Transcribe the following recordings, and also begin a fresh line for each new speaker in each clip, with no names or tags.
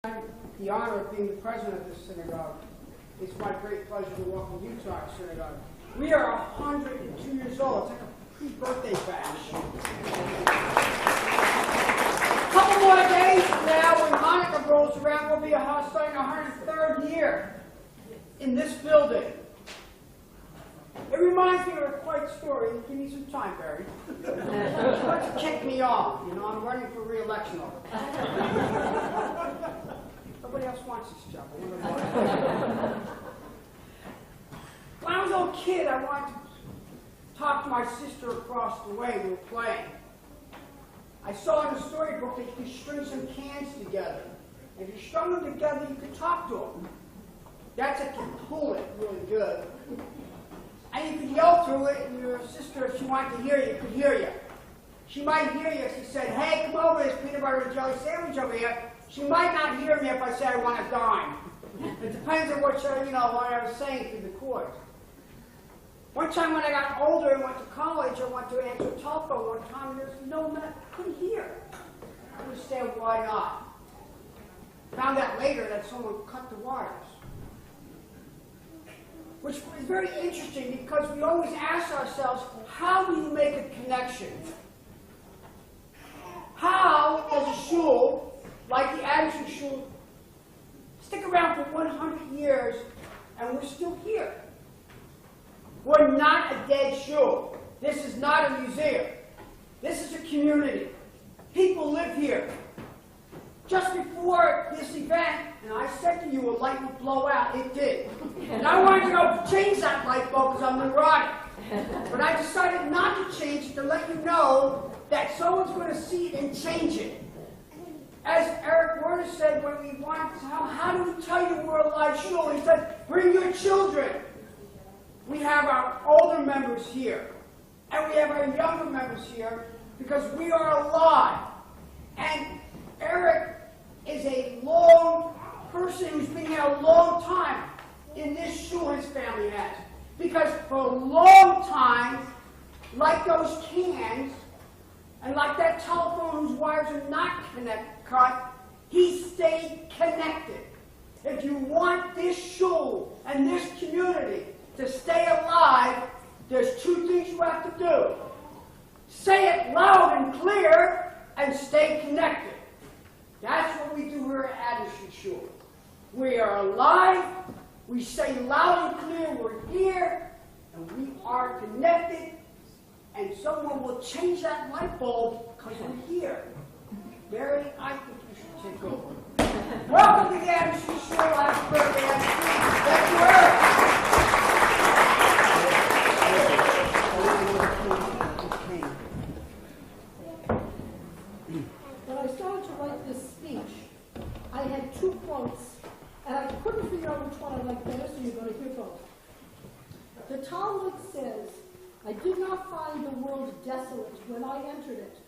The honor of being the president of this synagogue. It's my great pleasure to welcome you to our synagogue. We are 102 years old. It's like a pre-birthday bash. A couple more days from now, when Hanukkah rolls around, we'll be starting our 103rd year in this building. It reminds me of a quiet story. Give me some time, Beri. She wants to kick me off. You know, I'm running for re-election over there. Nobody else wants this job. When I was a little kid, I wanted to talk to my sister across the way. We were playing. I saw in the storybook that you could string some cans together. And if you strung them together, you could talk to them. That's if you pull it really good. And you could yell through it, and your sister, if she wanted to hear you, could hear you. She might hear you if she said, "Hey, come over, this peanut butter and jelly sandwich over here." She might not hear me if I said I want a dime. It depends on what I was saying through the chords. One time when I got older and went to college, I went to answer a telephone one time, and there was no man I couldn't hear. I understand why not. Found out later that someone cut the wires. Which is very interesting because we always ask ourselves, how do you make a connection? How does a shul, like the Adams Street Shul, stick around for 100 years and we're still here? We're not a dead shul. This is not a museum. This is a community. People live here. Just before this event, and I said to you a light would blow out, it did. And I wanted to go change that light bulb because I'm neurotic. But I decided not to change it to let you know that someone's going to see it and change it. As Eric Roiter said when we wanted to tell, how do we tell you we're a live shul? He said, bring your children. We have our older members here. And we have our younger members here because we are alive. And Eric is a long person who's been here a long time in this shul, his family has. Because for a long time, like those cans, and like that telephone whose wires are not cut, he stayed connected. If you want this shul and this community to stay alive, there's two things you have to do. Say it loud and clear, and stay connected. That's what we do here at Adams Street Shul. We are alive, we say loud and clear, we're here, and we are connected, and someone will change that light bulb because we're here. Beri, I think you should take over. Welcome to the Adams Street Shul. Happy birthday, Adams Street. Thank you, Eric.
When I started to write this speech, I had 2 quotes, and I couldn't figure out which one I liked better, so you're going to hear both. The Talmud says, "I did not find the world desolate when I entered it.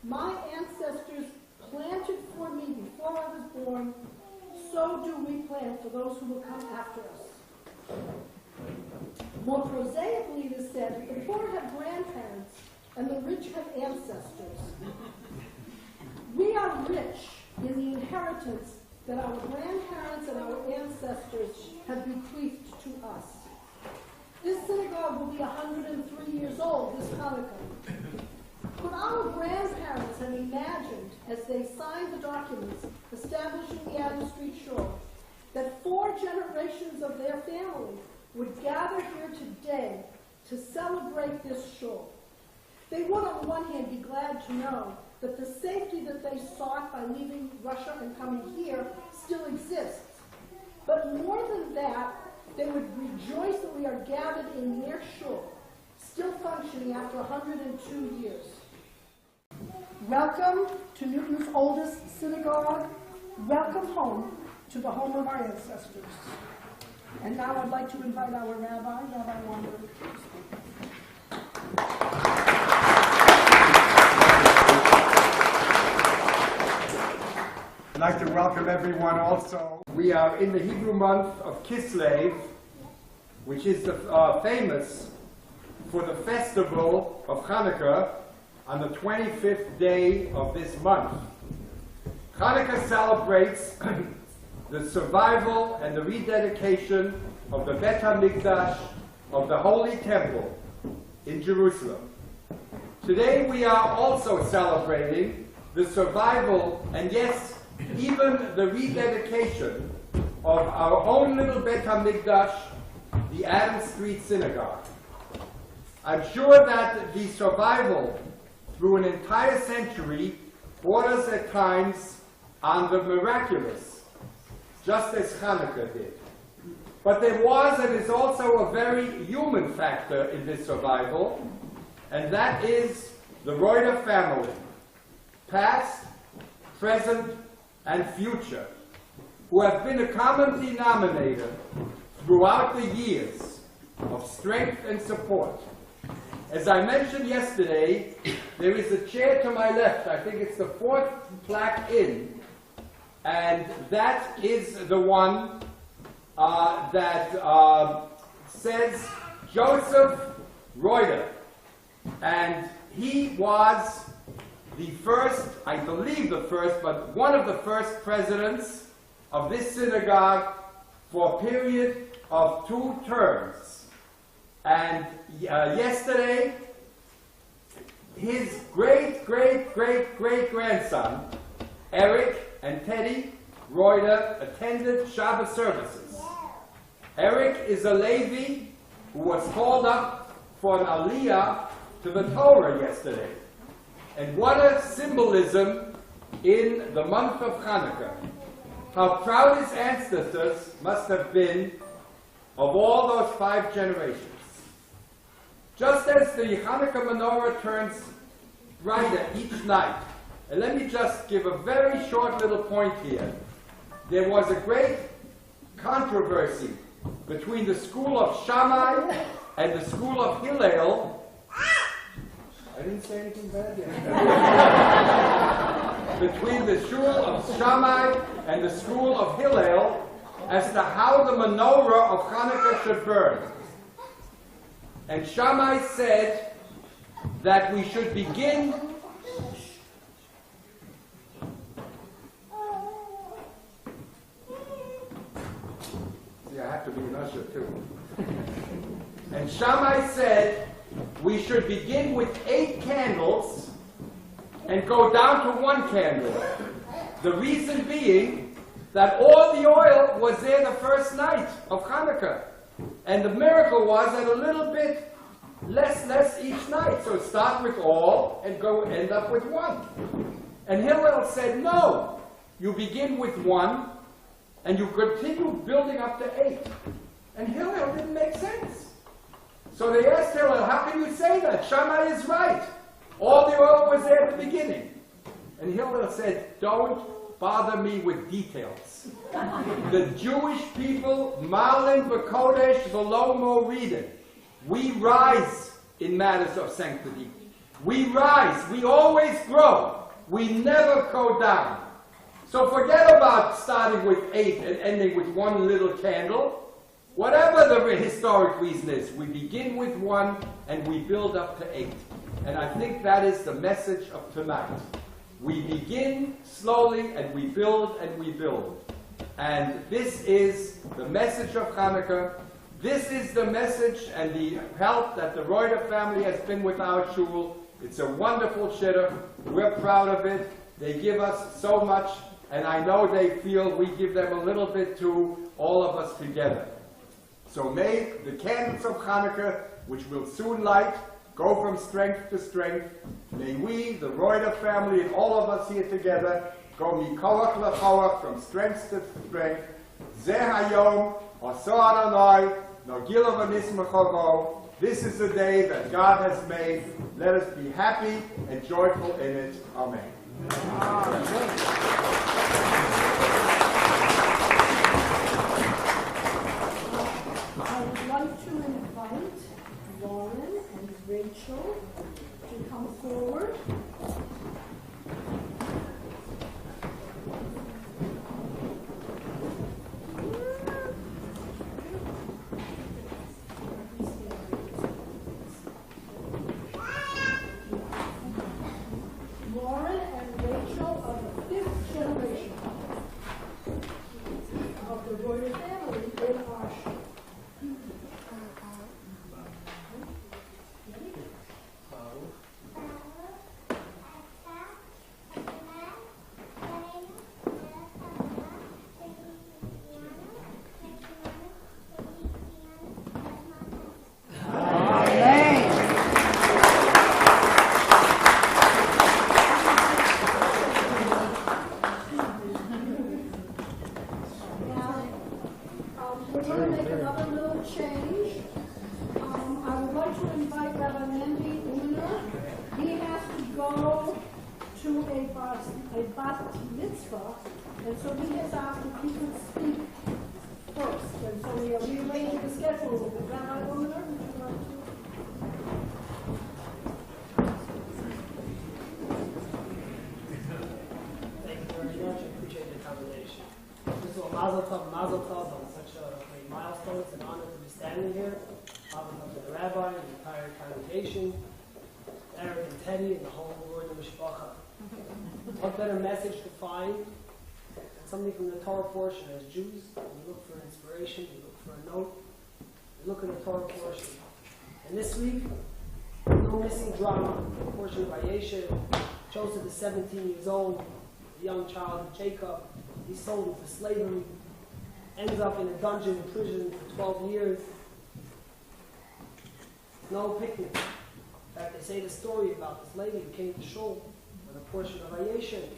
My ancestors planted for me before I was born, so do we plant for those who will come after us." More prosaically, it is said, "The poor have grandparents, and the rich have ancestors." We are rich in the inheritance that our grandparents and our ancestors have bequeathed to us. This synagogue will be 103 years old this Hanukkah. Could our grandparents have imagined, as they signed the documents establishing the Adams Street Shul, that 4 generations of their family would gather here today to celebrate this shul? They would, on one hand, be glad to know that the safety that they sought by leaving Russia and coming here still exists. But more than that, they would rejoice that we are gathered in their shul, still functioning after 102 years. Welcome to Newton's oldest synagogue. Welcome home to the home of our ancestors. And now I'd like to invite our Rabbi, Rabbi Weinberg, to speak.
I'd like to welcome everyone also. We are in the Hebrew month of Kislev, which is famous for the festival of Hanukkah on the 25th day of this month. Hanukkah celebrates the survival and the rededication of the Bet HaMikdash, of the Holy Temple in Jerusalem. Today we are also celebrating the survival and yes, even the rededication of our own little Bet HaMikdash, the Adams Street Synagogue. I'm sure that the survival through an entire century brought us at times on the miraculous, just as Hanukkah did. But there was and is also a very human factor in this survival, and that is the Roiter family, past, present, and future, who have been a common denominator throughout the years of strength and support. As I mentioned yesterday, there is a chair to my left. I think it's the fourth plaque in, and that is the one that says Joseph Roiter. And he was the first, I believe the first, but one of the first presidents of this synagogue for a period of 2 terms. And yesterday, his great-great-great-great-grandson, Eric and Teddy Roiter, attended Shabbat services. Eric is a Levi who was called up for an aliyah to the Torah yesterday. And what a symbolism in the month of Hanukkah. How proud his ancestors must have been of all those 5 generations. Just as the Hanukkah menorah turns brighter each night, and let me just give a very short little point here. There was a great controversy between the school of Shammai and the school of Hillel. I didn't say anything bad yet. Between the shul of Shammai and the school of Hillel as to how the menorah of Hanukkah should burn. And Shammai said that we should begin I have to be an usher too. And Shammai said we should begin with 8 candles and go down to 1 candle. The reason being that all the oil was there the first night of Hanukkah. And the miracle was that a little bit less each night. So start with all and go end up with 1. And Hillel said, no, you begin with 1 and you continue building up to 8. And Hillel didn't make sense. So they asked Hillel, how can you say that? Shammai is right. All the oil was there at the beginning. And Hillel said, don't bother me with details. The Jewish people, Malin B'Kodesh V'lo Moridin. We rise in matters of sanctity. We rise. We always grow. We never go down. So forget about starting with 8 and ending with 1 little candle. Whatever the historic reason is, we begin with 1 and we build up to 8. And I think that is the message of tonight. We begin slowly and we build and we build. And this is the message of Hanukkah. This is the message and the help that the Roiter family has been with our shul. It's a wonderful shidduch. We're proud of it. They give us so much. And I know they feel we give them a little bit too, all of us together. So may the candles of Hanukkah, which will soon light, go from strength to strength. May we, the Roiter family, and all of us here together, go mikoach lechoach, from strength to strength. Zeh hayom, oso Adonai, nogila v'nismechovo. This is the day that God has made. Let us be happy and joyful in it. Amen.
I would like to invite Lauren and Rachel to come forward. Lauren and Rachel are the 5th generation going to make another little change. I would like to invite Rabbi Mendy Uminer. He has to go to a bat mitzvah, and so he has asked if he could speak first. And so we are rearranging the schedule a little bit. Rabbi Uminer, would you like to?
Thank you very much. I appreciate the accommodation. First of all, mazel tov on such a great milestone. It's an honor to be standing here. Mazel tov to the Rabbi, the entire congregation, Eric and Teddy, and the whole Roiter Mishpacha. What better message to find than something from the Torah portion? As Jews, we look for inspiration, we look for a note, we look at the Torah portion. And this week, no missing drama. The portion of Vayeshev. Joseph is 17 years old, a young child of Jacob. He's sold into slavery, ends up in a dungeon in prison for 12 years. No picnic. In fact, they say the story about this lady who came to Shul with a portion of Vayeshev.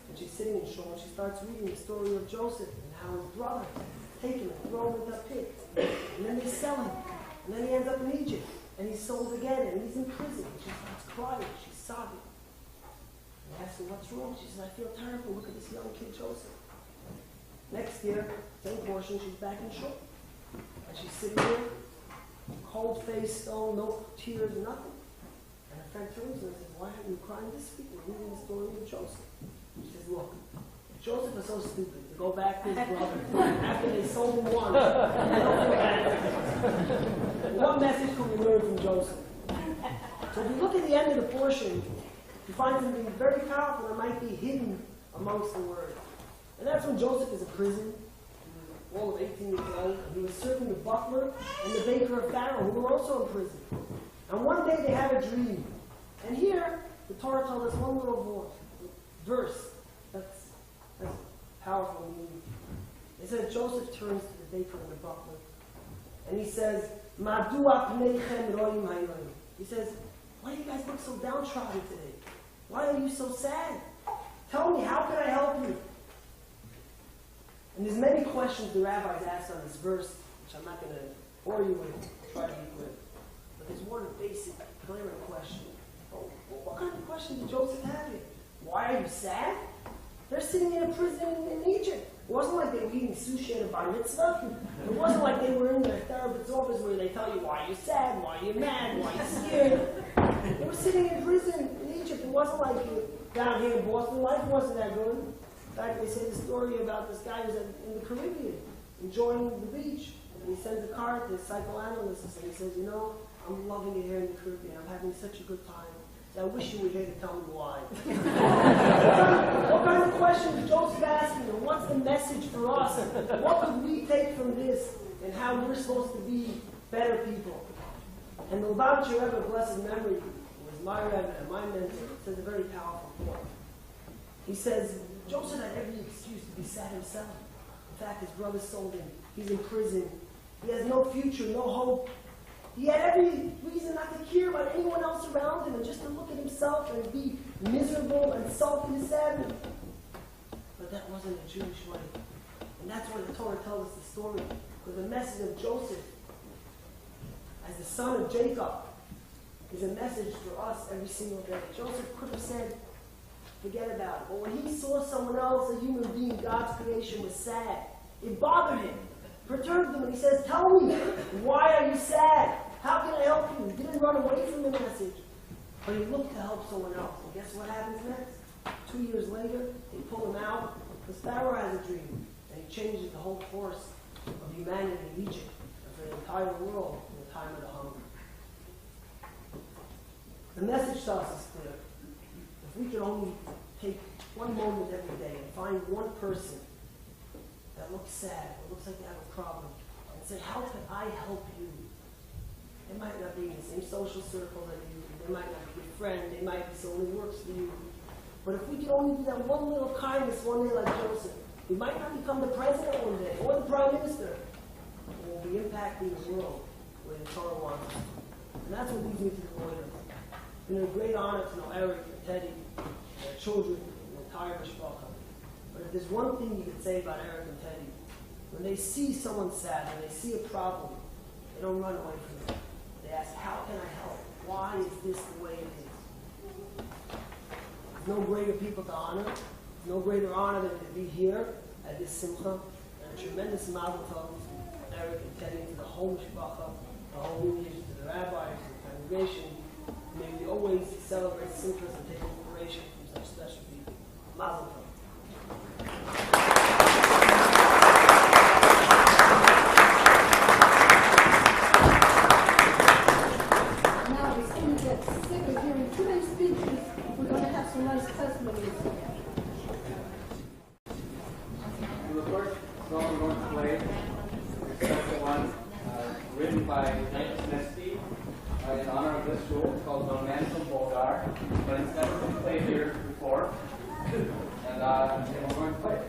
And she's sitting in Shul and she starts reading the story of Joseph and how his brother take him and throw him into a pit. And then they sell him. And then he ends up in Egypt. And he's sold again and he's in prison. And she starts crying. She's sobbing. They ask her, what's wrong? She says, I feel terrible. Look at this young kid, Joseph. Next year, same portion, she's back in Shul. And she's sitting there, cold face, stone, no tears, nothing. And her friend turns to her and says, why haven't you cried this week? We're reading the story of Joseph. She says, look, Joseph was so stupid to go back to his brother after they sold him once. What message can we learn from Joseph? So if you look at the end of the portion, you find something very powerful that might be hidden amongst the words. And that's when Joseph is in prison. He was all of 18 years old. And he was serving the butler and the baker of Pharaoh, who were also in prison. And one day they have a dream. And here, the Torah tells us one little verse that's powerful. It says Joseph turns to the baker and the butler, and he says, "Madua pneichem roim hayoim." He says, "Why do you guys look so downtrodden today? Why are you so sad? Tell me, how can I help you?" And there's many questions the rabbis asked on this verse, which I'm not going to bore you with, try to be quick. But there's one basic, clear question. Oh, what kind of question did Joseph have here? Why are you sad? They're sitting in a prison in Egypt. It wasn't like they were eating sushi at a bar mitzvah. It wasn't like they were in their therapist's office where they tell you why you're sad, why you're mad, why you're scared. They were sitting in prison in Egypt. It wasn't like down here in Boston. Life wasn't that good. In fact, they say the story about this guy who's in the Caribbean, enjoying the beach. And he sends a card to his psychoanalyst and he says, you know, I'm loving it here in the Caribbean. I'm having such a good time. I wish you were here to tell me why. What kind of questions is Joseph asking? And what's the message for us? What could we take from this and how we're supposed to be better people? And the Balter, Rebbe, blessed memory, who was my Rebbe and my mentor, says a very powerful point. He says, Joseph had every excuse to be sad himself. In fact, his brother sold him. He's in prison. He has no future, no hope. He had every reason not to care about anyone else around him and just to look at himself and be miserable and sulky and sad. But that wasn't a Jewish way. And that's why the Torah tells us the story. Because the message of Joseph as the son of Jacob is a message for us every single day. Joseph could have said, forget about it. But when he saw someone else, a human being, God's creation, was sad, it bothered him. Perturbed him, and he says, tell me, why are you sad? How can I help you? He didn't run away from the message, but he looked to help someone else. And guess what happens next? 2 years later, they pull him out, because Pharaoh has a dream, and he changes the whole course of humanity in Egypt, and for the entire world in the time of the hunger. The message to us is clear. If we could only take one moment every day and find one person that looks sad, or looks like they have a problem, and say, how can I help you? They might not be in the same social circle that you, they might not be your friend, they might be someone who works for you. But if we could only do that one little kindness one day like Joseph, we might not become the president one day, or the prime minister, but we'll be impacting the world where the Torah wants us. And that's what leads me to the Roiter. It's been a great honor to know Eric and Teddy, their children, and the entire Mishpacha. But if there's one thing you could say about Eric and Teddy, it when they see someone sad, when they see a problem, they don't run away from it. They ask, how can I help? Why is this the way it is? There's no greater people to honor. There's no greater honor than to be here at this simcha. And a tremendous mazel tov, Eric, and Teddy, to the whole mishpacha, the whole lineage, to the rabbis, to the congregation. May we always celebrate simchas and take inspiration from such special people. Mazel tov.
Written by Hankus Netsky in honor of this shul. It's called Nonantum Bulgar, but it's never been played here before, and we're going to play it.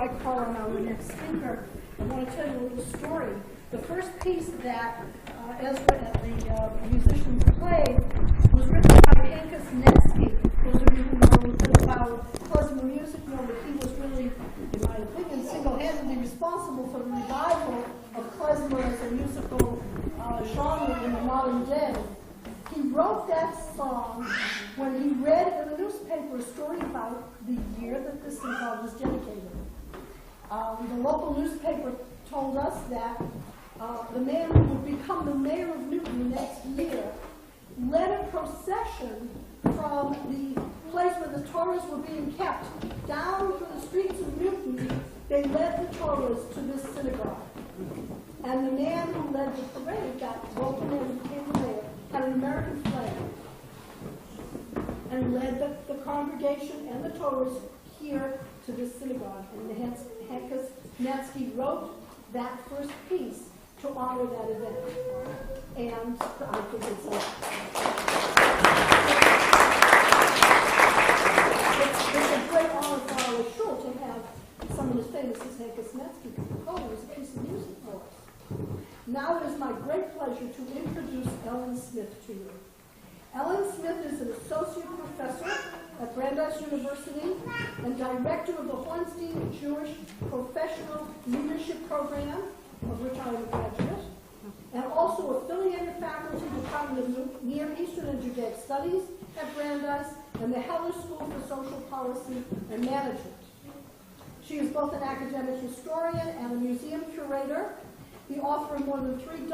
I call on our next speaker, I want to tell you a little story. The first piece that Ezra and the musicians played was written by Hankus Netsky. Those of you who know a little bit about Klezmer music know that he was really, in my opinion, single-handedly responsible for the revival of Klezmer as a musical genre in the modern day. He wrote that song when he read in the newspaper a story about the year that this synagogue was dedicated. The local newspaper told us that the man who would become the mayor of Newton the next year led a procession from the place where the Torahs were being kept down through the streets of Newton. They led the Torahs to this synagogue. And the man who led the parade, that local man who became the mayor, had an American flag and led the congregation and the Torahs here to this synagogue. And Hankus Netsky wrote that first piece to honor that event. And I think it's a great honor for our shul to have someone as famous as Hankus Netsky compose a piece of music for us. Now it is my great pleasure to introduce Ellen Smith to you. Ellen Smith is an associate professor at Brandeis University and director of the Hornstein Jewish Professional Leadership Program, of which I am a graduate, and also affiliated faculty Department of Near Eastern and Judaic Studies at Brandeis and the Heller School for Social Policy and Management. She is both an academic historian and a museum curator, the author of more than 36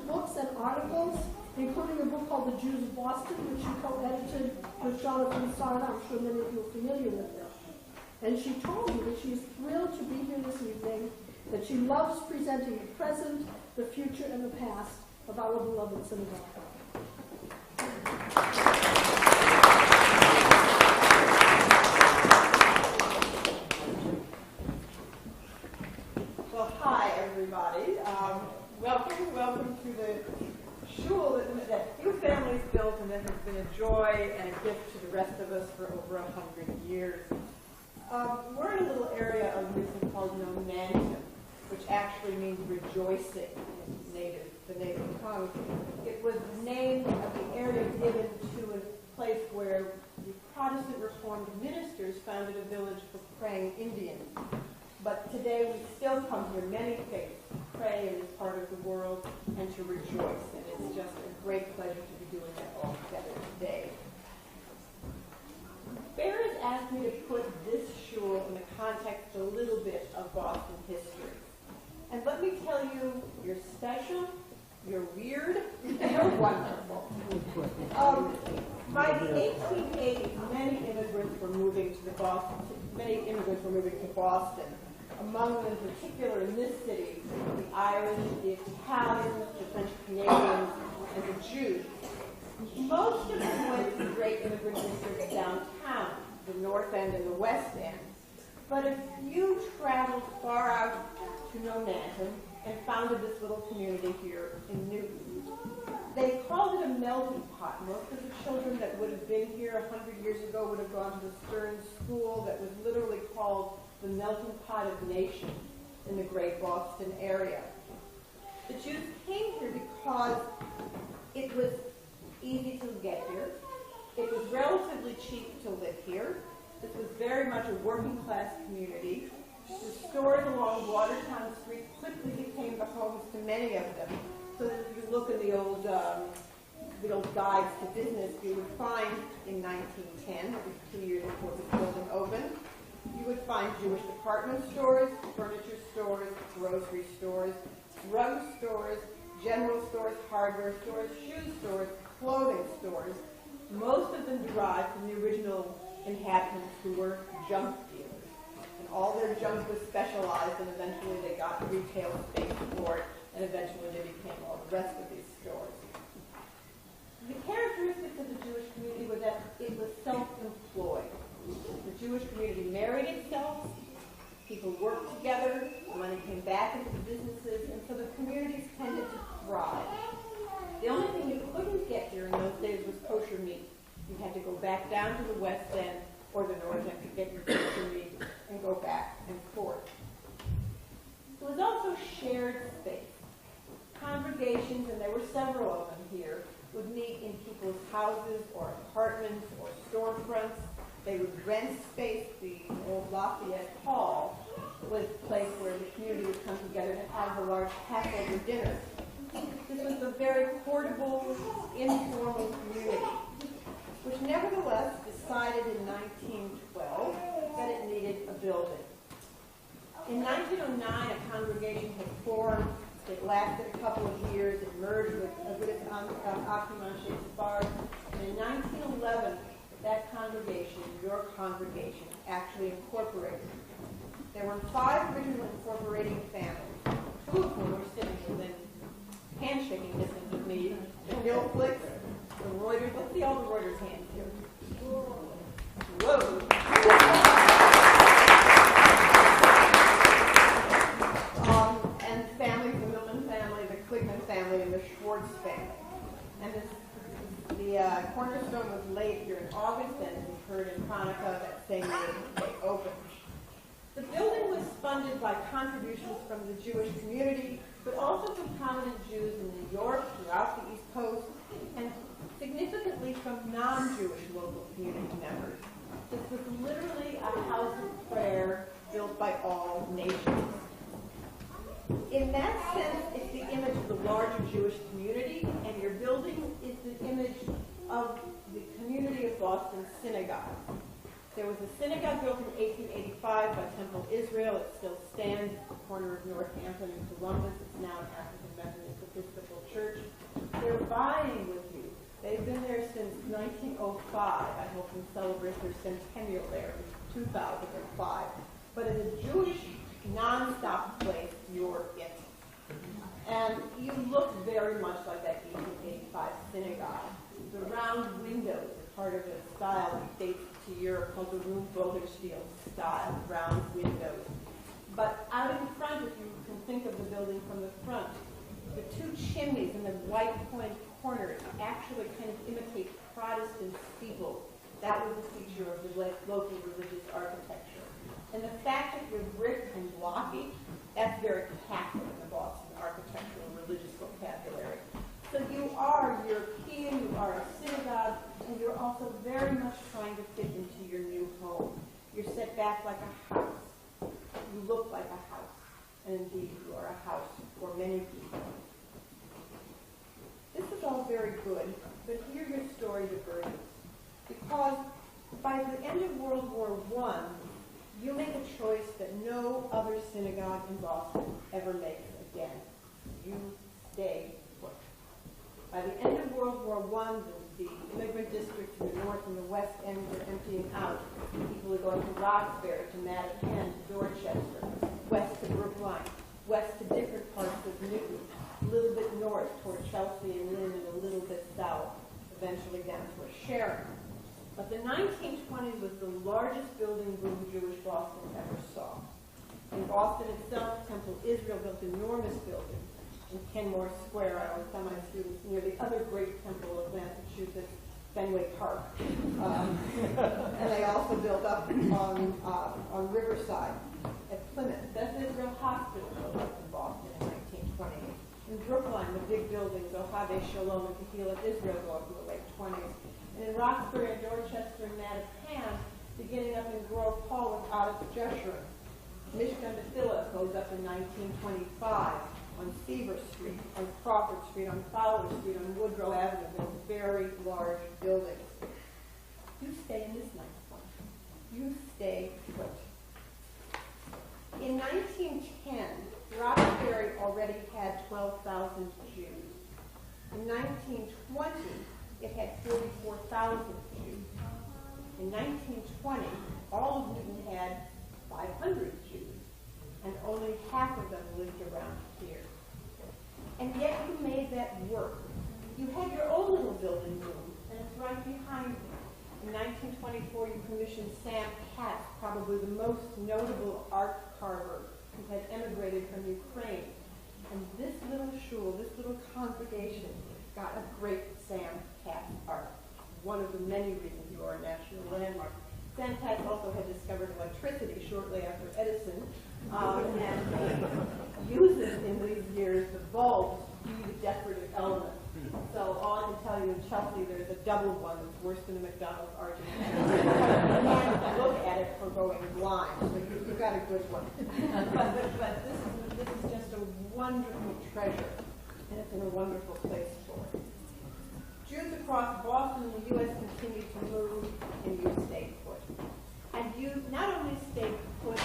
books and articles, including a book called The Jews of Boston, which she co-edited with Jonathan Sarna. I'm sure many of you are familiar with her. And she told me that she is thrilled to be here this evening, that she loves presenting the present, the future, and the past of our beloved synagogue.
Well, hi, everybody. Welcome to the shul that few families built and that has been a joy and a gift to the rest of us for over 100 years. We're in a little area of music called Nonantum, which actually means rejoicing in the native tongue. It was the name of the area given to a place where the Protestant Reformed ministers founded a village for praying Indians. But today we still come here, many faiths, to pray in this part of the world and to rejoice. And it's just a great pleasure to be doing that all together today. Bear has asked me to put this shul in the context a little bit of Boston history. And let me tell you, you're special, you're weird, and you're wonderful. By the 1880s, many immigrants were moving to Boston. Among them, in particular in this city, the Irish, the Italians, the French Canadians, and the Jews. Most of them went to the great immigrant districts downtown, the North End and the West End. But a few traveled far out to Nonantum and founded this little community here in Newton. They called it a melting pot. Most of the children that would have been here 100 years ago would have gone to the Stern School that was literally called the melting pot of nations in the great Boston area. The Jews came here because it was easy to get here. It was relatively cheap to live here. This was very much a working class community. The stores along Watertown Street quickly became the homes to many of them. So that if you look in the old guides to business, you would find in 1910, that was 2 years before the building opened, you would find Jewish department stores, furniture stores, grocery stores, drug stores, general stores, hardware stores, shoe stores, clothing stores. Most of them derived from the original inhabitants who were junk dealers. And all their junk was specialized, and eventually they got retail space for it, and eventually they became all the rest of these stores. The characteristics of the Jewish community were that it was self-employed. The Jewish community married itself, people worked together, money came back into the businesses, and so the communities tended to thrive. The only thing you couldn't get here in those days was kosher meat. You had to go back down to the West End or the North End to get your kosher meat and go back and forth. It was also shared space. Congregations, and there were several of them here, would meet in people's houses or apartments or storefronts. They would rent space. The old Lafayette Hall was a place where the community would come together to have a large Passover dinner. This was a very portable, informal community, which nevertheless decided in 1912 that it needed a building. In 1909, a congregation had formed. It lasted a couple of years. It merged with Achiman Shepard. And in 1911, that congregation, your congregation, actually incorporated. There were 5 original incorporating families. 2 of whom were sitting within handshaking distance of me. The Gilfix, the Roiters. Let's see all the Roiters' hands here. Whoa. And families, the Milton family, the Klezmer family, and the Schwartz family. And the cornerstone was laid here in August, and as we heard in Hanukkah, that same year they opened. The building was funded by contributions from the Jewish community, but also from prominent Jews in New York, throughout the East Coast, and significantly from non-Jewish local community members. This was literally a house of prayer built by all nations. In that sense, it's the image of the larger Jewish community, and your building is the image of the community of Boston synagogue. There was a synagogue built in 1885 by Temple Israel. It still stands at the corner of Northampton and Columbus. It's now an African Methodist Episcopal Church. They're vying with you. They've been there since 1905. I hope we celebrate their centennial there in 2005. But as a Jewish non-stop place, you're it. And you look very much like that 1885 synagogue. The round windows are part of a style that dates to Europe called the Room-Bogenstiel style, round windows. But out in front, if you can think of the building from the front, the 2 chimneys in the white point corners actually kind of imitate Protestant steeples. That was a feature of the local religious architecture. And the fact that you're brick and blocky, that's very Catholic in the Boston architectural and religious vocabulary. So you are European, you are a synagogue, and you're also very much trying to fit into your new home. You're set back like a house. You look like a house. And indeed, you are a house for many people. This is all very good, but here your story diverges. Because by the end of World War I, you make a choice that no other synagogue in Boston ever makes again. You stay put. By the end of World War I, the immigrant districts in the north and the west end are emptying out. People are going to Roxbury, to Mattapan, to Dorchester, west to Brookline, west to different parts of Newton, a little bit north toward Chelsea and Lynn, and a little bit south, eventually down toward Shaarei. But the 1920s was the largest building boom Jewish Boston ever saw. In Boston itself, Temple Israel built enormous buildings in Kenmore Square. I always tell my students near the other great temple of Massachusetts, Fenway Park. And they also built up on Riverside at Plymouth. Beth Israel Hospital built up in Boston in 1920. In Brookline, the big buildings, Ohave Shalom and Kehillat Israel, go up in the late 20s. And in Roxbury and Dorchester and Mattapan, beginning up in Grove Hall with Adams Jeshurun. Mishkan Tefillah goes up in 1925 on Seaver Street, on Crawford Street, on Fowler Street, on Woodrow Avenue. Those very large buildings. You stay in this nice one. You stay put. In 1910, Roxbury already had 12,000 Jews. In 1920, it had 44,000 Jews. In 1920, all of Newton had 500 Jews, and only half of them lived around here. And yet you made that work. You had your own little building room, and it's right behind you. In 1924, you commissioned Sam Katz, probably the most notable art carver who had emigrated from Ukraine. And this little shul, this little congregation, got a great Sam Katz art. One of the many reasons you are a national landmark. Santas also had discovered electricity shortly after Edison, and uses in these years the bulbs to be the decorative element. So all I can tell you in Chelsea, there's a double one that's worse than a McDonald's argument. You can't look at it for going blind, so you got a good one. But this is just a wonderful treasure, and it's in a wonderful place for it. Jews across Boston and the U.S. continue to move, and you stay put. And you not only stay put,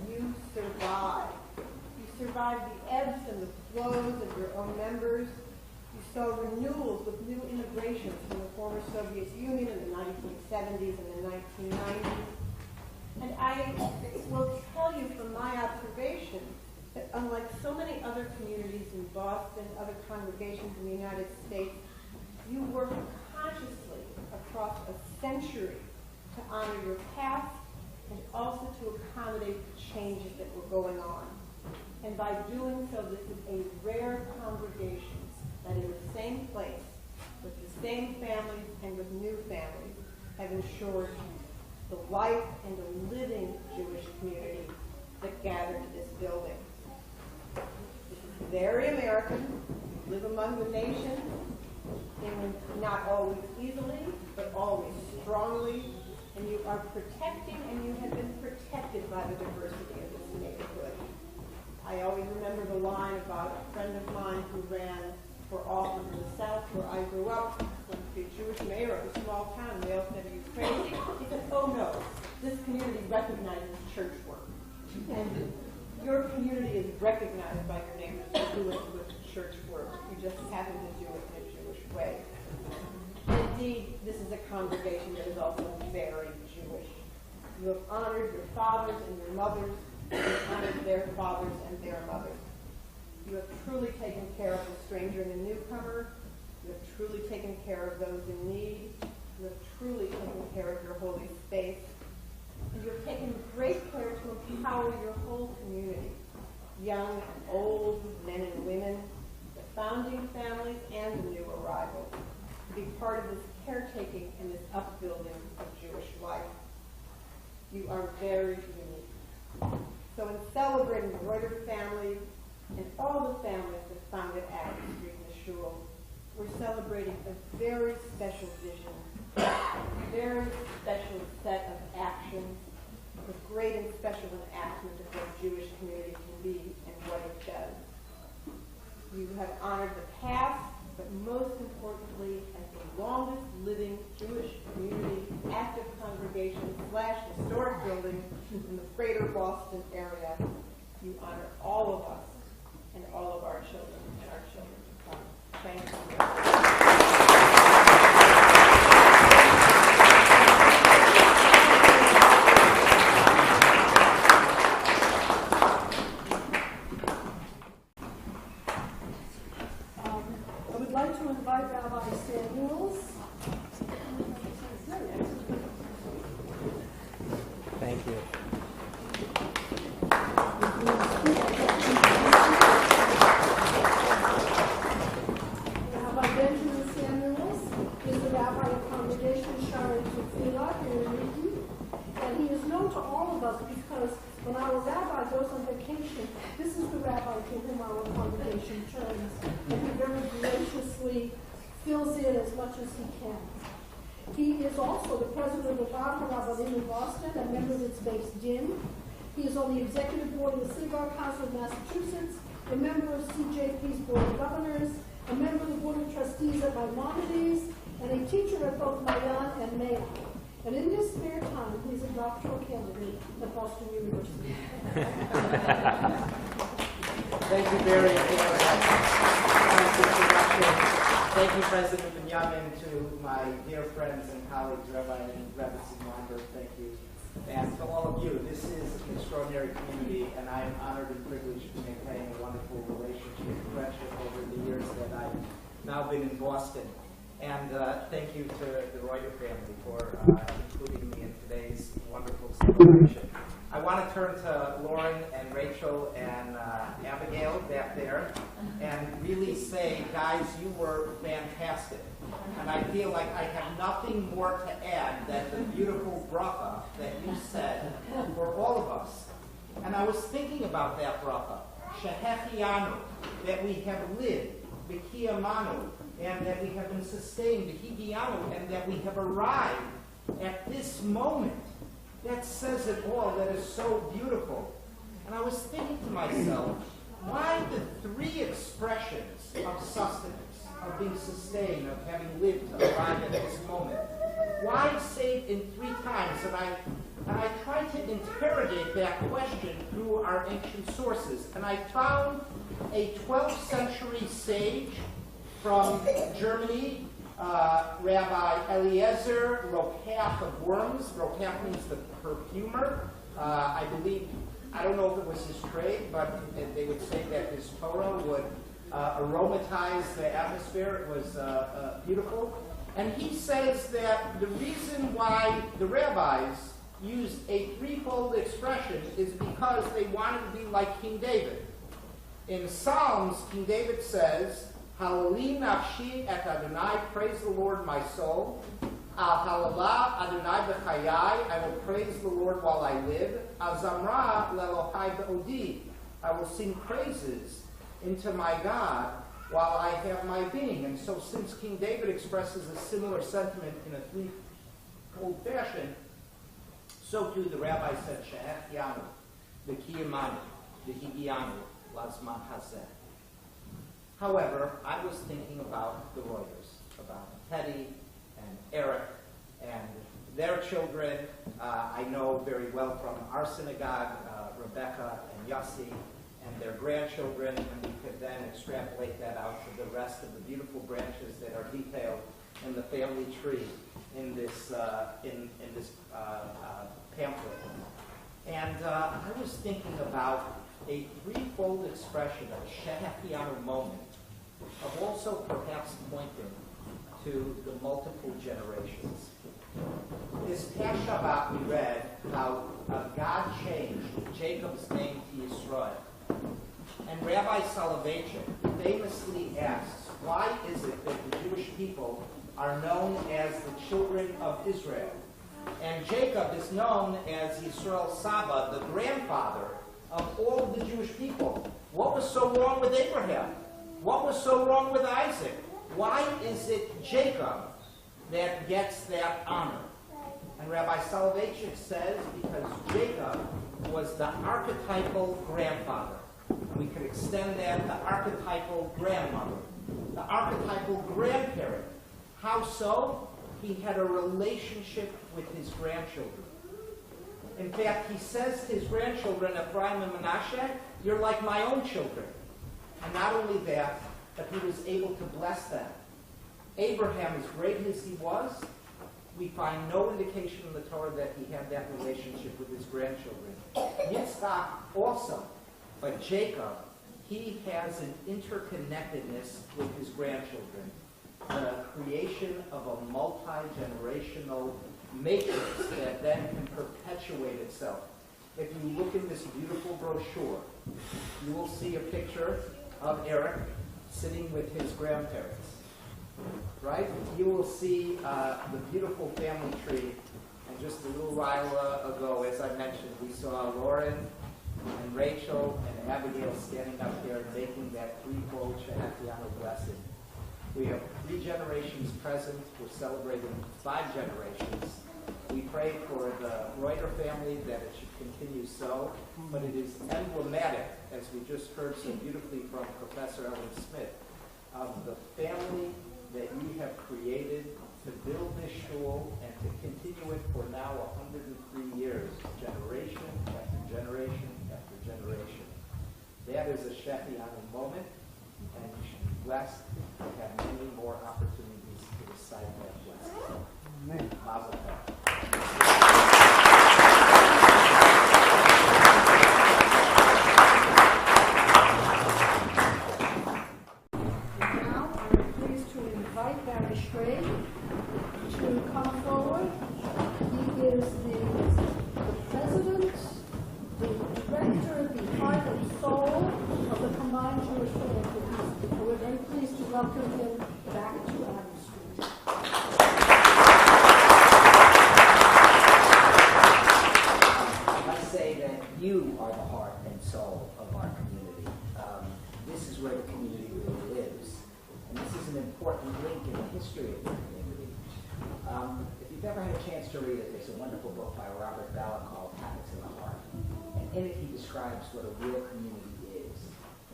you survive. You survive the ebbs and the flows of your own members. You saw renewals with new immigrations from the former Soviet Union in the 1970s and the 1990s. And I will tell you from my observation that unlike so many other communities in Boston, other congregations in the United States, you work consciously across a century to honor your past and also to accommodate the changes that were going on. And by doing so, this is a rare congregation that in the same place, with the same families and with new families, have ensured the life and the living Jewish community that gathered in this building. This is very American. You live among the nations, and not always easily, but always strongly, and you are protecting, and you have been protected by the diversity of this neighborhood. I always remember the line about a friend of mine who ran for office in the South where I grew up, went to be a Jewish mayor of a small town, and they all said, "Are you crazy?" He said, "Oh no, this community recognizes church work. And your community is recognized by your neighbors for doing good church work. You just happen to do it in a Jewish way." Indeed, this is a congregation that is also very Jewish. You have honored your fathers and your mothers, you have honored their fathers and their mothers. You have truly taken care of the stranger and the newcomer. You have truly taken care of those in need. You have truly taken care of your holy space. And you have taken great care to empower your whole community, young and old, men and women, the founding families and the new arrivals, to be part of this caretaking and this upbuilding of Jewish life. You are very unique. So in celebrating the Roiter family and all the families that founded Adams Street Shul, we're celebrating a very special vision, a very special set of actions, a great and special enactment of what Jewish community can be and what it does. You have honored the past, but most importantly, as the longest living Jewish community active congregation / historic building in the greater Boston area, you honor all of us and all of our children and our children to come. Thank you.
I would like to invite Rabbi Samuels.
Thank you.
Rabbi Benjamin Samuels is the rabbi of congregation Shaarei Tefillah here in Mendy, and he is known to all of us because when our rabbi goes on vacation, this is the rabbi to whom our congregation turns, and he very graciously fills in as much as he can. He is also the president of the Balter in Boston, a member of its base din. He is on the executive board of the Synagogue Council of Massachusetts, a member of CJP's Board of Governors, a member of the Board of Trustees at Maimonides, and a teacher at both Mayan and Mayan. And in his spare time, he's a doctoral candidate at Boston University.
Thank you, Beri, for that introduction. Thank you, President Benyomin, to my dear friends and colleagues, Rabbi and Rabbi Weinberg. Thank you. And to all of you, this is an extraordinary community, and I am honored and privileged to maintain a wonderful relationship and friendship over the years that I've now been in Boston. And thank you to the Roiter family for including me in today's wonderful celebration. I want to turn to Lauren and Rachel and Abigale back there and really say, guys, you were fantastic. And I feel like I have nothing more to add than the beautiful bracha was thinking about that bracha, Shehechianu, that we have lived, B'kiyamanu, and that we have been sustained, B'higianu, and that we have arrived at this moment. That says it all, that is so beautiful. And I was thinking to myself, why the three expressions of sustenance, of being sustained, of having lived to arrive at this moment? Why say it in 3 times? And I tried to interrogate that question through our ancient sources. And I found a 12th century sage from Germany, Rabbi Eliezer Roiter of Worms. Roiter means the perfumer. I don't know if it was his trade, but they would say that his Torah would aromatize the atmosphere. It was beautiful. And he says that the reason why the rabbis used a threefold expression is because they wanted to be like King David. In Psalms, King David says, Halali nafshi et Adonai, praise the Lord my soul. Al halalah Adonai b'chayai, I will praise the Lord while I live. Al zamra lelohai be'odi, I will sing praises into my God while I have my being. And so since King David expresses a similar sentiment in a threefold fashion, so too the rabbi said, Shehechianu, B'kiyamanu, B'higianu, Lazman Hazeh. However, I was thinking about the Roiters, about Teddy and Eric and their children. I know very well from our synagogue, Rebecca and Yossi, and their grandchildren, and we could then extrapolate that out to the rest of the beautiful branches that are detailed in the family tree in this pamphlet. And I was thinking about a threefold expression of Shehechianu moment, of also perhaps pointing to the multiple generations. This past Shabbat we read how God changed Jacob's name to Yisrael. And Rabbi Soloveitchik famously asks, why is it that the Jewish people are known as the children of Israel? And Jacob is known as Yisrael Saba, the grandfather of all of the Jewish people. What was so wrong with Abraham? What was so wrong with Isaac? Why is it Jacob that gets that honor? And Rabbi Soloveitchik says because Jacob was the archetypal grandfather. We could extend that to archetypal grandmother, the archetypal grandparent. How so? He had a relationship with his grandchildren. In fact, he says to his grandchildren, Ephraim and Manasseh, you're like my own children. And not only that, but he was able to bless them. Abraham, as great as he was, we find no indication in the Torah that he had that relationship with his grandchildren. Yitzchak also. But Jacob, he has an interconnectedness with his grandchildren. The creation of a multi-generational matrix that then can perpetuate itself. If you look in this beautiful brochure, you will see a picture of Eric sitting with his grandparents. Right? You will see the beautiful family tree. And just a little while ago, as I mentioned, we saw Lauren and Rachel and Abigail standing up there making that threefold Shehechianu blessing. We have 3 generations present. We're celebrating 5 generations. We pray for the Roiter family that it should continue so, but it is emblematic, as we just heard so beautifully from Professor Ellen Smith, of the family that you have created to build this shul and to continue it for now 103 years, generation after generation after generation. That is a Shehechianu moment, and you should be blessed to have many more opportunities to recite that blessing. Amen. Mazel tov.
Now, I'm pleased to invite Barry Shrage to come forward. He is the president, the director, the heart and soul of the combined Jewish Philanthropies. And we're very pleased to welcome him back to Adams Street.
I say that you are the heart soul of our community. This is where the community really lives. And this is an important link in the history of the community. If you've ever had a chance to read it, there's a wonderful book by Robert called Habits in the Heart. And in it he describes what a real community is.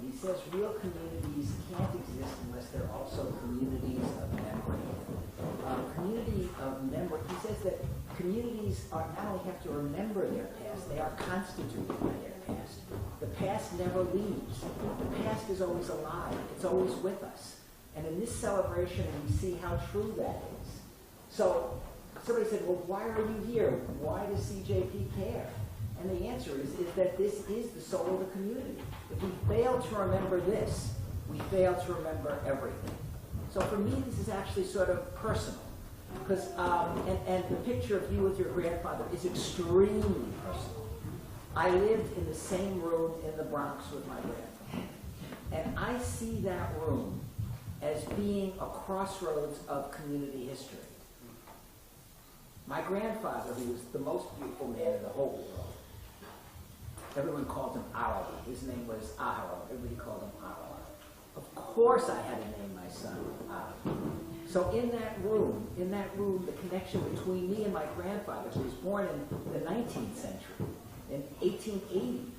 And he says real communities can't exist unless they're also communities of memory. Community of memory, he says that communities not only have to remember their past, they are constituted by their past. The past never leaves. The past is always alive. It's always with us. And in this celebration, we see how true that is. So somebody said, well, why are you here? Why does CJP care? And the answer is that this is the soul of the community. If we fail to remember this, we fail to remember everything. So for me, this is actually sort of personal. Because, and the picture of you with your grandfather is extremely personal. I lived in the same room in the Bronx with my grandfather. And I see that room as being a crossroads of community history. My grandfather, who was the most beautiful man in the whole world, everyone called him Arawa. His name was Ahara. Everybody called him Arawa. Of course I had to name my son Arawa. So in that room, the connection between me and my grandfather, who was born in the 19th century, in 1880,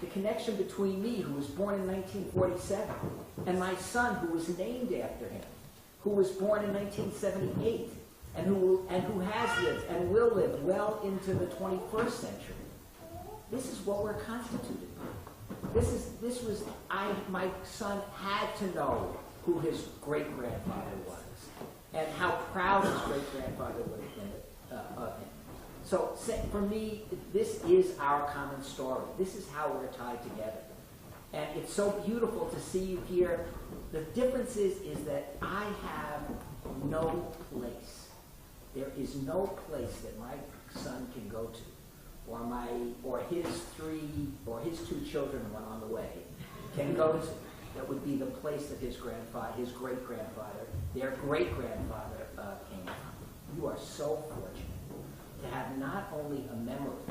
the connection between me, who was born in 1947, and my son, who was named after him, who was born in 1978, and who has lived and will live well into the 21st century. This is what we're constituted by. My son had to know who his great-grandfather was, and how proud his great-grandfather would have been of him. So for me, this is our common story. This is how we're tied together. And it's so beautiful to see you here. The difference is that I have no place. There is no place that my son can go to, or his two children when on the way can go to, that would be the place that his great-grandfather, their great-grandfather came from. You are so fortunate to have not only a memory,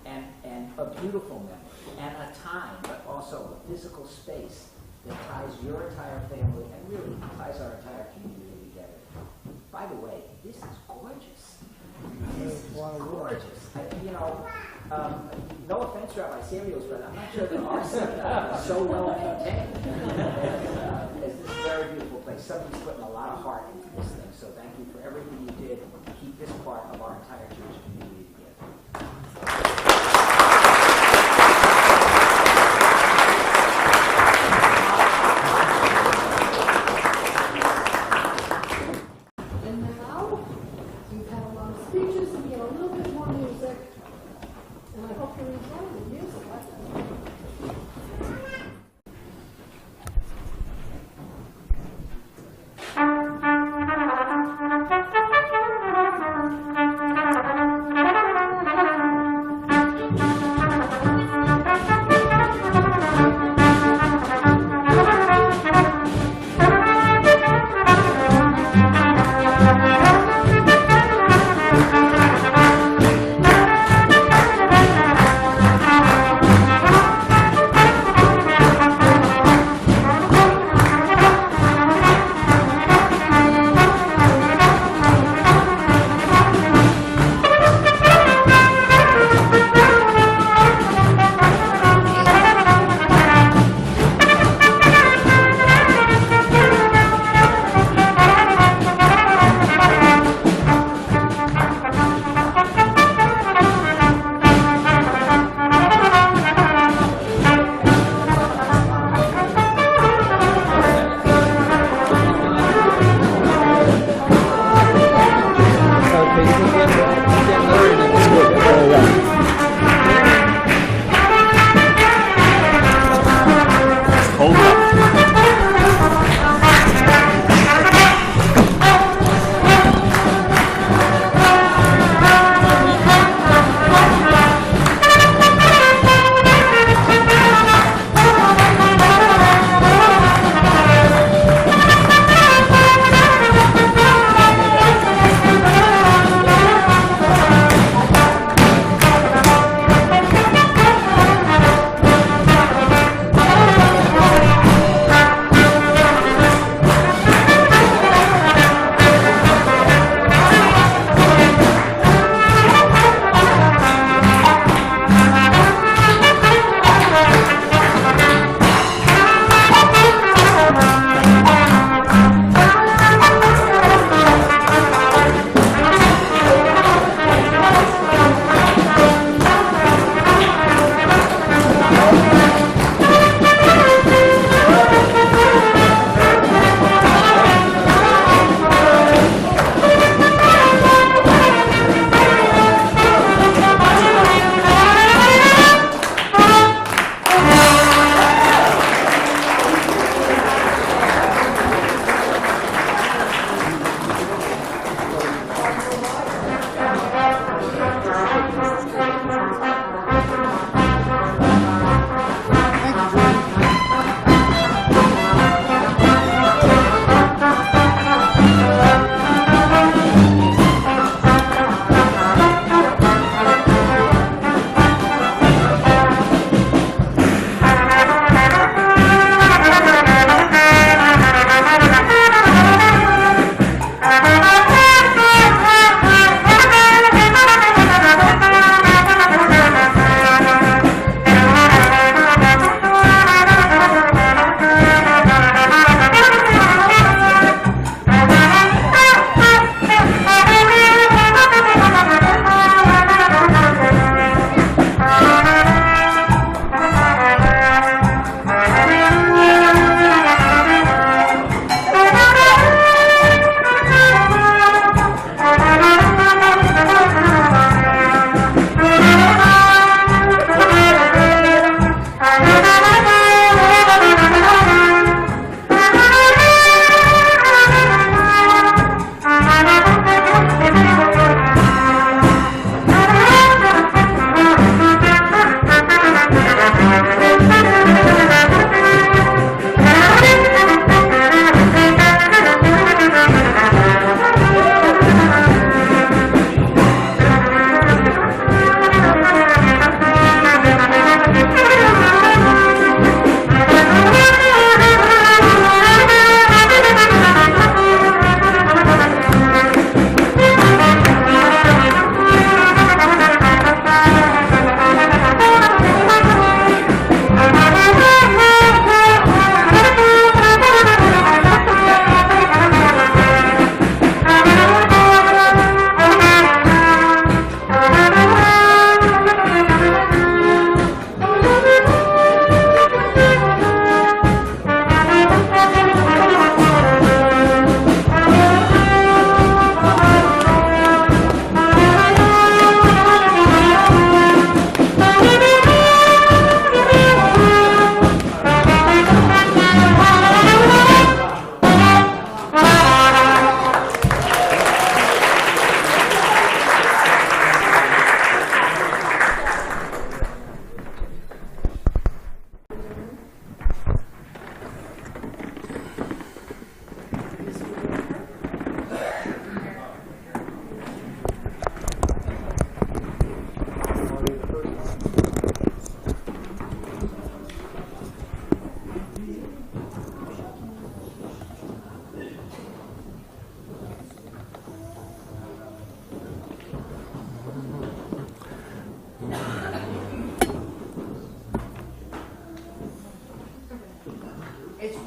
and a beautiful memory, and a time, but also a physical space that ties your entire family and really ties our entire community together. By the way, this is gorgeous. This is gorgeous. No offense, Rabbi Samuels, but I'm not sure that our synagogue is so well maintained as this very beautiful place. Somebody's putting a lot of heart into this thing, so thank you for everything you did to keep this part of our entire Jewish community together.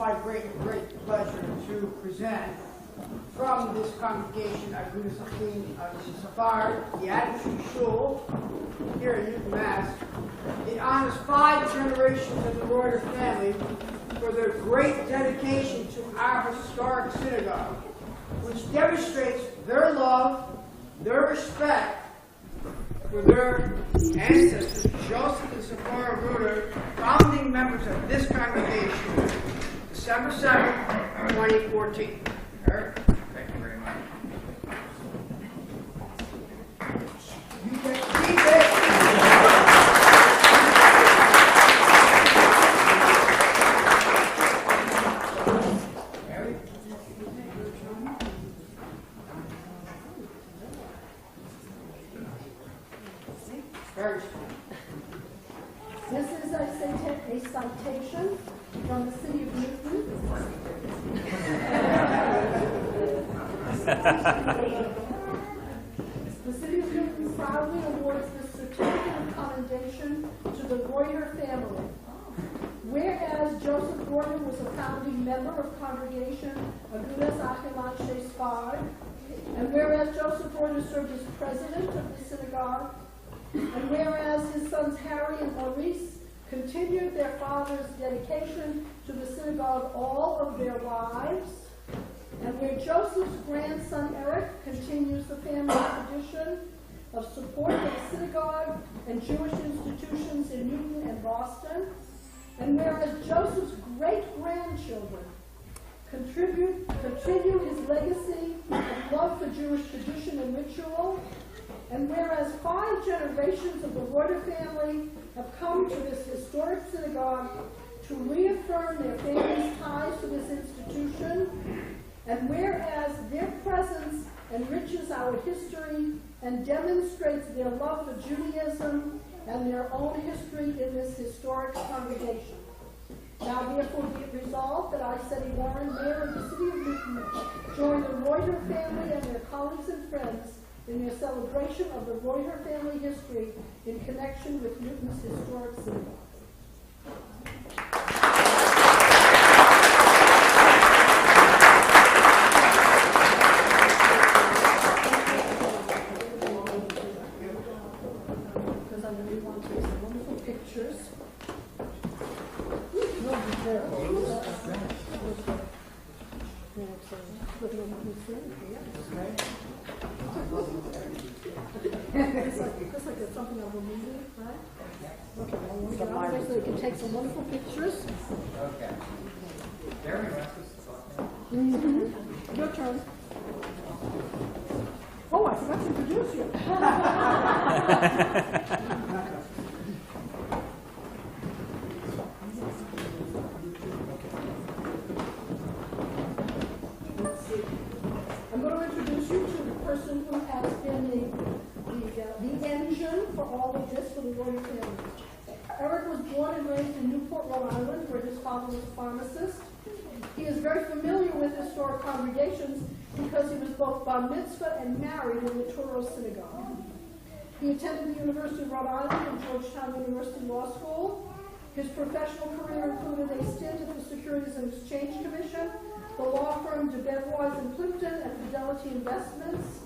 my great pleasure to present from this congregation, Agudas Safar, the Adams Street Shul, here in Newton, Mass. It honors 5 generations of the Roiter family for their great dedication to our historic synagogue, which demonstrates their love, their respect for their ancestors, Joseph and Sapphira Roiter, founding members of this congregation, December 7th, 2014. Eric, thank you very much. You can keep it.
This is a citation from the city of Newton. The city of Newton proudly awards the certificate of commendation to the Roiter family. Whereas Joseph Roiter was a founding member of Congregation Agudas Achilat Sfard, and whereas Joseph Roiter served as president of the synagogue, and whereas his sons Harry and Maurice continued their father's dedication to the synagogue all of their lives, and where Joseph's grandson Eric continues the family tradition of support of the synagogue and Jewish institutions in Newton and Boston, and whereas Joseph's great-grandchildren continue his legacy of love for Jewish tradition and ritual, and whereas 5 generations of the Roiter family have come to this historic synagogue to reaffirm their family's ties to this institution, and whereas their presence enriches our history and demonstrates their love for Judaism and their own history in this historic congregation. Now therefore be it resolved that I, Seti Warren, Mayor of the City of Newton, join the Roiter family and their colleagues and friends in their celebration of the Roiter family history in connection with Newton's historic synagogue. Because I really want to take some wonderful pictures. Looks like there's something on the movie, right? Okay, I want to get out there so they can take some wonderful pictures.
Okay. Beri, talk
Mm-hmm. Your turn. Oh, I forgot to introduce you. I'm going to introduce you to the person who has been the engine for all of this for the Roiter family. Eric was born and raised in Newport, Rhode Island, where his father was a pharmacist. He is very familiar with historic congregations because he was both bar mitzvah and married in the Touro Synagogue. He attended the University of Rhode Island and Georgetown University Law School. His professional career included a stint at the Securities and Exchange Commission, the law firm de Bevois and Plimpton, and Fidelity Investments.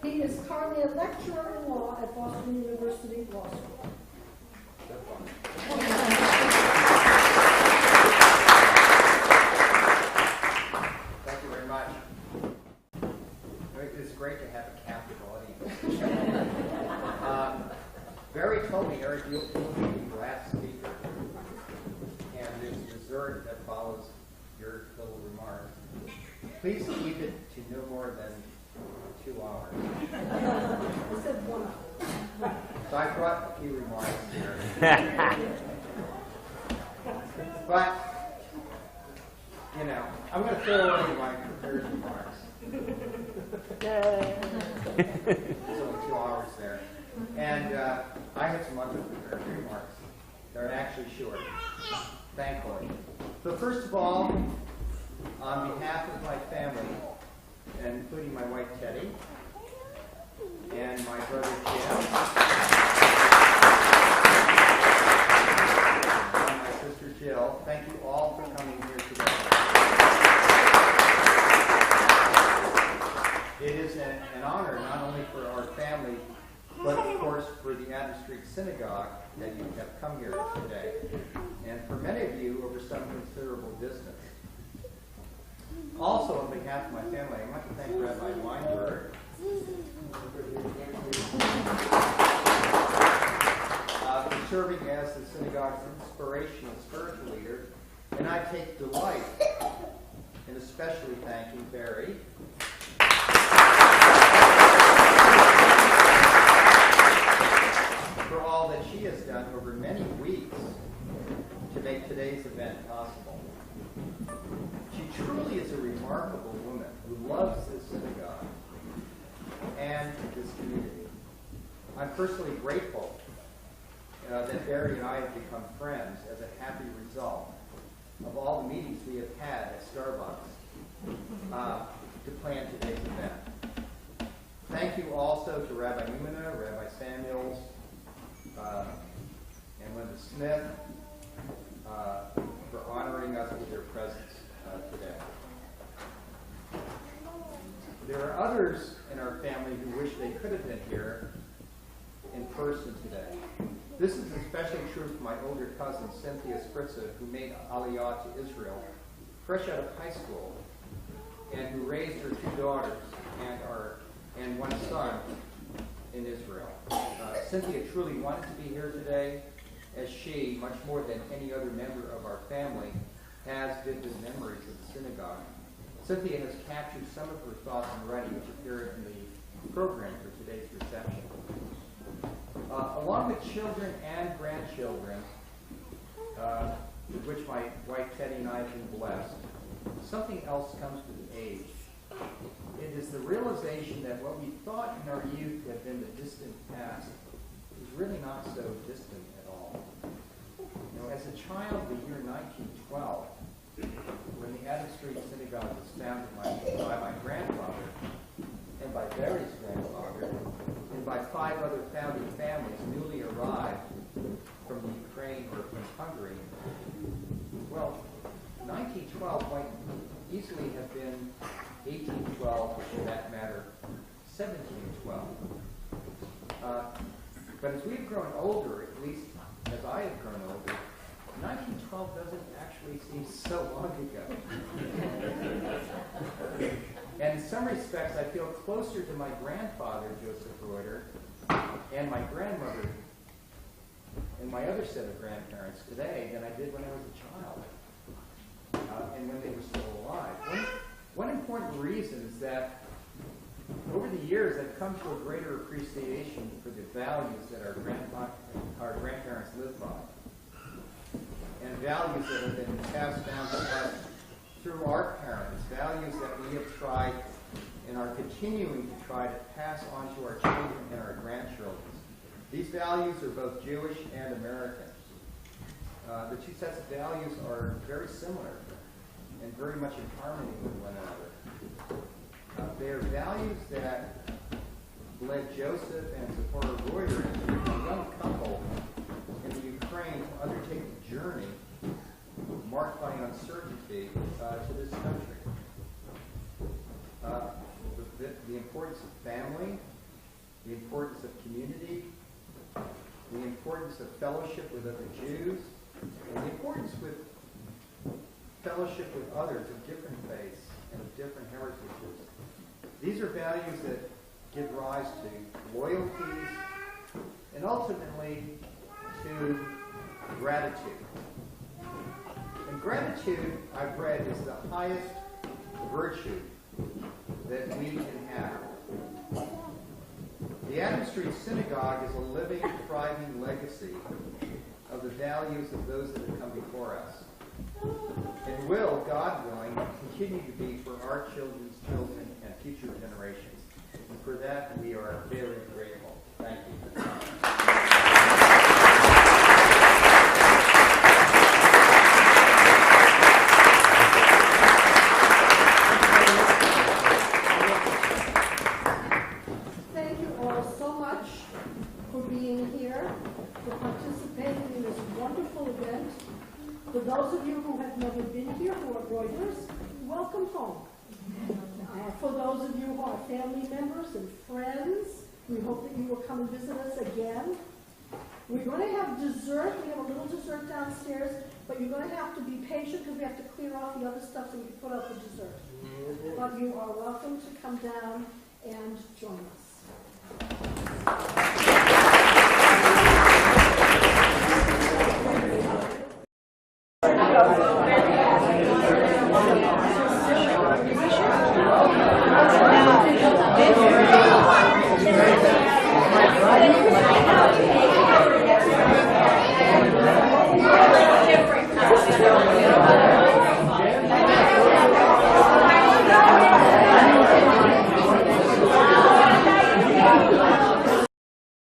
He is currently a lecturer in law at Boston University Law School.
Thank you very much. It's great to have a captive audience. Beri told me, Eric, you'll be the last speaker, and there's dessert that follows your little remarks. Please keep it to no more than 2 hours.
I said 1 hour.
So I brought a few remarks here. But, you know, I'm going to throw away my prepared remarks. There's only 2 hours there. And I have some other prepared remarks. They're actually short, thankfully. So first of all, on behalf of my family, including my wife Teddy, and my brother Jim, and my sister Jill, thank you all for coming here today. synagogue that you have come here today, and for many of you, over some considerable distance. Also, on behalf of my family, I want to thank Rabbi Weinberg for serving as the synagogue's inspirational spiritual leader, and I take delight in especially thanking Beri for all that she has done over many weeks to make today's event possible. She truly is a remarkable woman who loves this synagogue and this community. I'm personally grateful that Beri and I have become friends as a happy result of all the meetings we have had at Starbucks to plan today's event. Thank you also to Rabbi Uminer, Rabbi Samuels, and Linda Smith for honoring us with their presence today. There are others in our family who wish they could have been here in person today. This is especially true for my older cousin, Cynthia Spritza, who made Aliyah to Israel fresh out of high school, and who raised her two daughters and one son in Israel. Cynthia truly wanted to be here today, as she, much more than any other member of our family, has vivid memories of the synagogue. Cynthia has captured some of her thoughts in writing, which appeared in the program for today's reception. Along with children and grandchildren, with which my wife Teddy and I have been blessed, something else comes with age. It is the realization that what we thought in our youth had been the distant past is really not so distant at all. You know, as a child of the year 1912, when the Adams Street Synagogue was founded by my grandfather, and by Beri's grandfather, and by 5 other founding families newly arrived from the Ukraine or from Hungary, well, 1912 might easily have been 1812, or for that matter, 1712. But as we've grown older, at least as I have grown older, 1912 doesn't actually seem so long ago. And in some respects, I feel closer to my grandfather, Joseph Roiter, and my grandmother, and my other set of grandparents today than I did when I was a child, and when they were still alive. One important reason is that over the years, I've come to a greater appreciation for the values that our grandparents lived by, and values that have been passed down to us through our parents, values that we have tried and are continuing to try to pass on to our children and our grandchildren. These values are both Jewish and American. The two sets of values are very similar and very much in harmony with one another. They are values that led Joseph and Zipporah Roiter, a young couple in the Ukraine, to undertake a journey marked by uncertainty to this country. The importance of family, the importance of community, the importance of fellowship with other Jews, and the importance with fellowship with others of different faiths and of different heritages. These are values that give rise to loyalties and ultimately to gratitude. And gratitude, I've read, is the highest virtue that we can have. The Adams Street Synagogue is a living, thriving legacy of the values of those that have come before us, and will, God willing, continue to be for our children's children and future generations. And for that, we are very grateful. Thank you.
Thank you all so much for being here, for participating in this wonderful event. For those of you who have never been here, who are Reuters, welcome home. For those of you who are family members and friends, we hope that you will come and visit us again. We're going to have dessert. We have a little dessert downstairs, but you're going to have to be patient because we have to clear off the other stuff so we can put out the dessert. But you are welcome to come down and join us.
This